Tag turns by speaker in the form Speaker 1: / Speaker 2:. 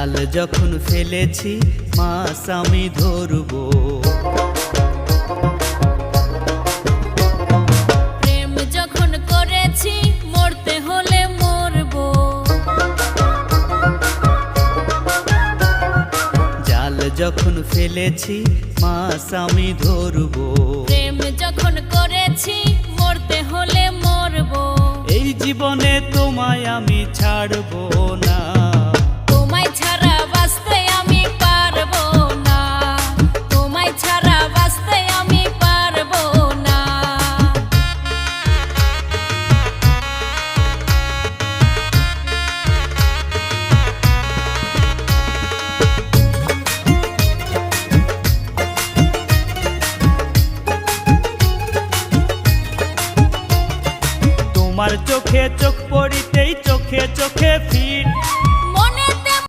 Speaker 1: জাল যখন ফেলেছি মাছ আমি ধরবো।
Speaker 2: প্রেম যখন করেছি মরতে হলে মরবো।
Speaker 1: জাল যখন ফেলেছি মাছ আমি ধরবো।
Speaker 2: প্রেম যখন করেছি মরতে হলে মরবো।
Speaker 1: এই জীবনে তোমায় আমি ছাড়বো না,
Speaker 2: তোমায় ছাড়া বাঁচতে আমি পারবো না, তোমায় ছাড়া বাঁচতে আমি পারবো না।
Speaker 1: তোমার চোখে চোখ পড়িতেই চোখে চোখে ফিট,